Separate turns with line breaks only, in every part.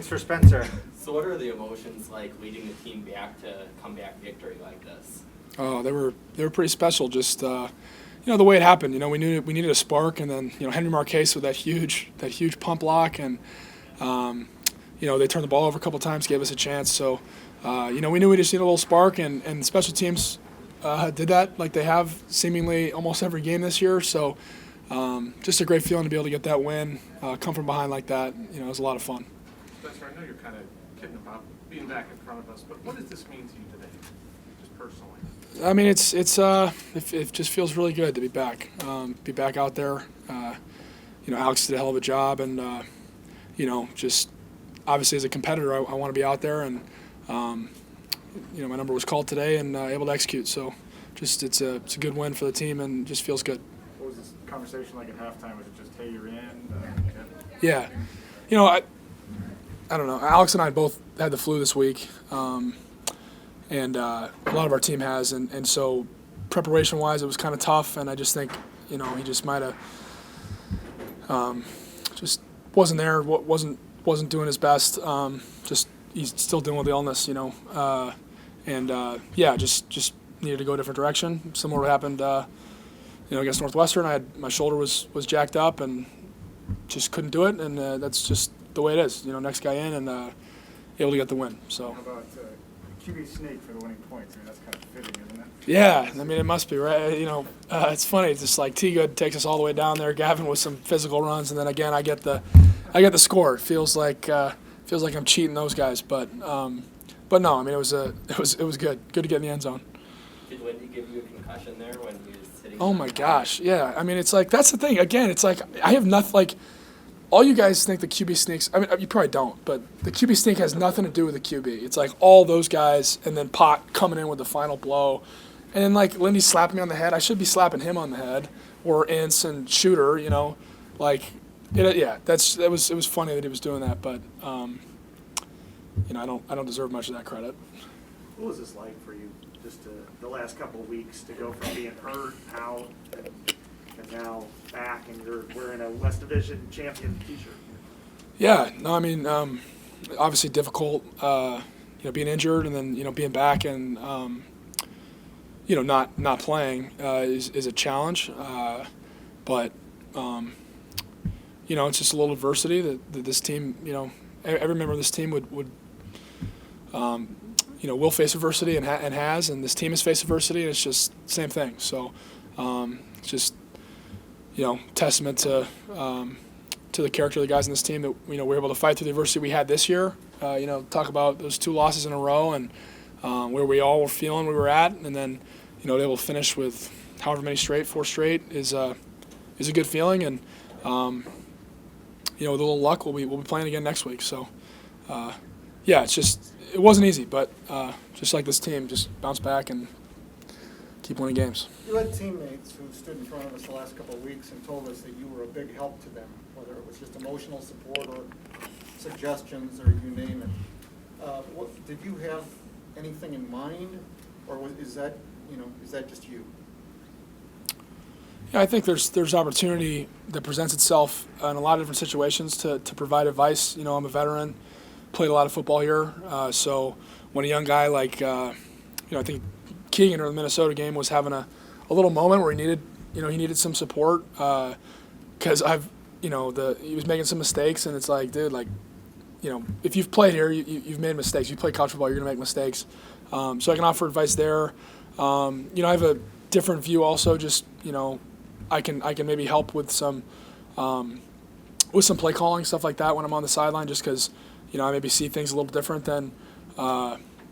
Thanks for Spencer.
So what are the emotions like leading the team back to comeback victory like this?
Oh, they were pretty special. Just the way it happened. We knew we needed a spark, and then Henry Marquez with that huge pump block, and they turned the ball over a couple times, gave us a chance. So we knew we just needed a little spark, and special teams did that like they have seemingly almost every game this year. So just a great feeling to be able to get that win, come from behind like that. It was a lot of fun.
Spencer, I know you're kind of kidding about being back in front of us, but what does this mean to you today, just personally?
I mean, it just feels really good to be back. Be back out there. Alex did a hell of a job, and just obviously as a competitor, I want to be out there, and my number was called today and able to execute. So, just it's a good win for the team, and just feels good.
What was this conversation like at halftime? Was it just, hey, you're in?
Yeah, I don't know. Alex and I both had the flu this week. And a lot of our team has, and so preparation-wise, it was kind of tough. And I just think, he just might have just wasn't there, wasn't doing his best. Just he's still dealing with the illness, just needed to go a different direction. Similar to what happened, against Northwestern. My shoulder was jacked up and just couldn't do it, and that's just the way it is. Next guy in and able to get the win. So.
How about QB sneak for the winning points? I mean, that's kind of fitting, isn't it?
Yeah, I mean, it must be, right? It's funny. It's just like T-Good takes us all the way down there. Gavin with some physical runs, and then again, I get the score. It feels like I'm cheating those guys, but no. I mean, it was good. Good to get in the end zone.
Did Wendy give you a concussion there when he was sitting?
Oh my gosh, yeah. I mean, it's like that's the thing. Again, it's like I have nothing like. All you guys think the QB sneaks. I mean, you probably don't, but the QB sneak has nothing to do with the QB. It's like all those guys, and then Pot coming in with the final blow, and then like Lindy slapping me on the head. I should be slapping him on the head, or Ince and Shooter. It was funny that he was doing that, but I don't deserve much of that credit.
What was this like for you, just the last couple of weeks, to go from being hurt out and now back, and you're wearing a West Division champion T-shirt?
Yeah, no, I mean, obviously difficult, being injured and then being back and not playing is a challenge, but it's just a little adversity that this team, every member of this team would will face adversity and has, and this team has faced adversity, and it's just the same thing. So it's just testament to the character of the guys in this team that we're able to fight through the adversity we had this year. Talk about those 2 losses in a row and where we all were feeling we were at, and then able to finish with however many straight, 4 straight is a good feeling, and with a little luck we'll be playing again next week. So it wasn't easy, but just like this team, just bounce back and keep winning games.
You had teammates who stood in front of us the last couple of weeks and told us that you were a big help to them, whether it was just emotional support or suggestions or you name it. Did you have anything in mind, or is that just you?
Yeah, I think there's opportunity that presents itself in a lot of different situations to provide advice. I'm a veteran, played a lot of football here, so when a young guy like I think Keegan or the Minnesota game was having a little moment where he needed some support because he was making some mistakes, and it's like, dude, like, if you've played here, you've made mistakes. You play college football, you're gonna make mistakes. So I can offer advice there. I have a different view also. Just I can maybe help with some play calling, stuff like that when I'm on the sideline, just because I maybe see things a little different than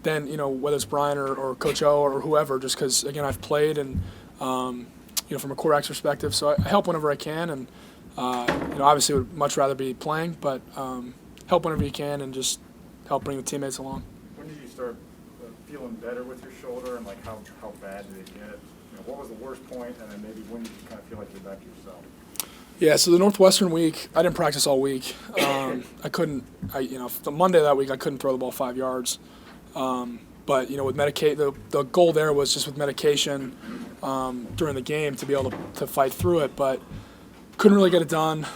whether it's Brian or Coach O or whoever, just because, again, I've played and, from a quarterback's perspective. So I help whenever I can, and, obviously would much rather be playing, but help whenever you can and just help bring the teammates along.
When did you start feeling better with your shoulder, and like how bad did it get? What was the worst point, and then maybe when did you kind of feel like you're back to yourself?
Yeah, so the Northwestern week, I didn't practice all week. The Monday of that week, I couldn't throw the ball 5 yards. But, with the goal there was just with medication during the game to be able to fight through it, but couldn't really get it done.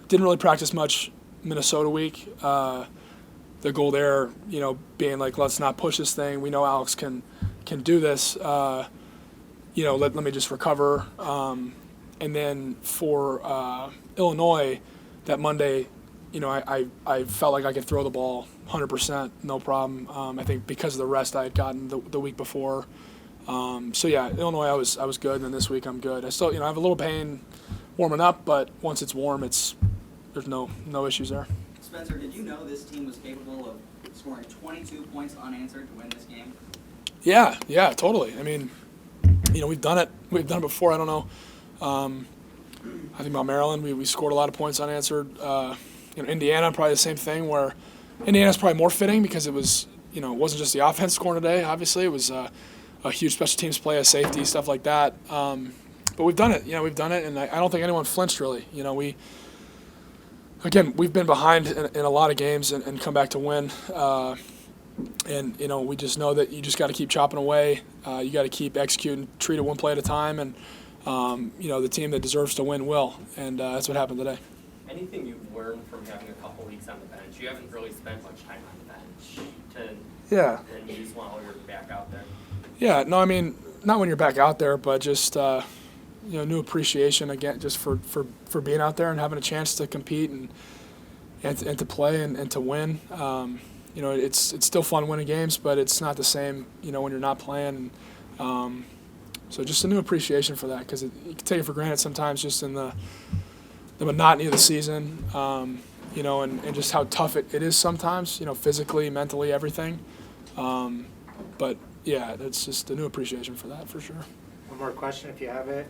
Didn't really practice much Minnesota week. the goal there, you know, being like, let's not push this thing. We know Alex can do this. You know, let me just recover. And then for Illinois, that Monday, you know, I felt like I could throw the ball 100%, no problem. I think because of the rest I had gotten the week before. So yeah, Illinois I was good, and then this week I'm good. I still, you know, I have a little pain warming up, but once it's warm, there's no issues there.
Spencer, did you know this team was capable of scoring 22 points unanswered to win this game?
Yeah, totally. I mean, you know, we've done it before. I don't know. I think about Maryland, we scored a lot of points unanswered. You know, Indiana, probably the same thing, where Indiana's probably more fitting because it was, you know, it wasn't just the offense scoring today, obviously. It was a huge special teams play, a safety, stuff like that. But we've done it. You know, we've done it, and I don't think anyone flinched, really. You know, we've been behind in a lot of games and come back to win. And, you know, we just know that you just got to keep chopping away. You got to keep executing, treat it one play at a time, and, you know, the team that deserves to win will. And that's what happened today.
Anything you've learned from having a couple weeks on the bench? You haven't really spent much time on the bench and use while you're back out there.
Yeah, no, I mean, not when you're back out there, but just, you know, new appreciation, again, just for being out there and having a chance to compete and to play and to win. You know, it's still fun winning games, but it's not the same, you know, when you're not playing. So just a new appreciation for that, because you can take it for granted sometimes just in the monotony of the season, you know, and just how tough it is sometimes, you know, physically, mentally, everything. But, yeah, it's just a new appreciation for that, for sure.
One more question if you have it.